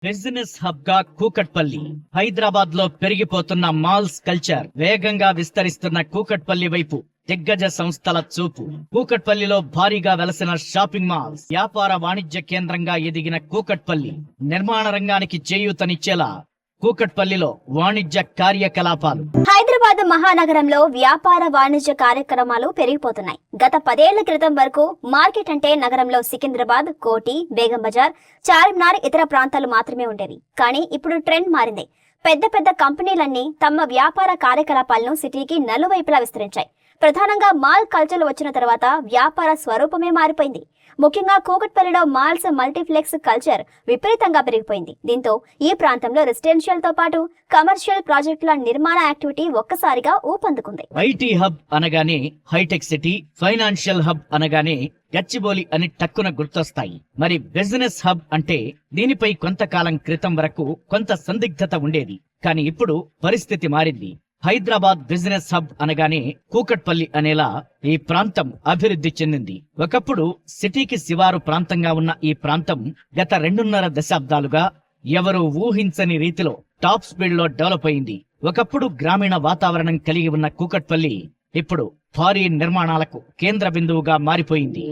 Business hub గా కూకట్పల్లి. హైదరాబాద్ లో పెరిగిపోతున్న మాల్స్ కల్చర్, వేగంగా విస్తరిస్తున్న కూకట్పల్లి వైపు దిగ్గజ సంస్థల చూపు. కూకట్పల్లిలో భారీగా వెలసిన షాపింగ్ మాల్స్, వ్యాపార వాణిజ్య కేంద్రంగా ఎదిగిన కూకట్పల్లి నిర్మాణ రంగానికి చేయూతనిచ్చేలా కూకట్పల్లిలో వాణిజ్య కార్యకలాపాలు. హైదరాబాద్ మహానగరంలో వ్యాపార వాణిజ్య కార్యక్రమాలు పెరిగిపోతున్నాయి. గత 10 ఏళ్ల క్రితం వరకు మార్కెట్ అంటే నగరంలో సికింద్రాబాద్, కోటి, బేగం బజార్, చార్మినార్ ఇతర ప్రాంతాలు మాత్రమే ఉండేవి. కానీ ఇప్పుడు ట్రెండ్ మారింది. పెద్ద పెద్ద కంపెనీలన్నీ తమ వ్యాపార కార్యకలాపాలను సిటీకి నలువైపులా విస్తరించాయి. ప్రధానంగా మాల్ కల్చర్ వచ్చిన తర్వాత వ్యాపార స్వరూపమే మారిపోయింది. ముఖ్యంగా కూకట్పల్లిలో మాల్స్ మల్టీప్లెక్స్ కల్చర్ విపరీతంగా పెరిగిపోయింది. దీంతో ఈ ప్రాంతంలో రెసిడెన్షియల్ తో పాటు కమర్షియల్ ప్రాజెక్టుల నిర్మాణ యాక్టివిటీ ఒక్కసారిగా ఊపందుకుంది. ఐటీ హబ్ అనగానే హైటెక్ సిటీ, ఫైనాన్షియల్ హబ్ అనగానే గచ్చిబౌలి అని టక్కున గుర్తొస్తాయి. మరి బిజినెస్ హబ్ అంటే దీనిపై కొంతకాలం క్రితం వరకు కొంత సందిగ్ధత ఉండేది. కానీ ఇప్పుడు పరిస్థితి మారింది. హైదరాబాద్ బిజినెస్ హబ్ అనగానే కూకట్పల్లి అనేలా ఈ ప్రాంతం అభివృద్ధి చెందింది. ఒకప్పుడు సిటీకి శివారు ప్రాంతంగా ఉన్న ఈ ప్రాంతం గత 2.5 దశాబ్దాలుగా ఎవరూ ఊహించని రీతిలో టాప్ స్పీడ్ లో డెవలప్ అయింది. ఒకప్పుడు గ్రామీణ వాతావరణం కలిగి ఉన్న కూకట్పల్లి ఇప్పుడు భారీ నిర్మాణాలకు కేంద్ర బిందువుగా మారిపోయింది.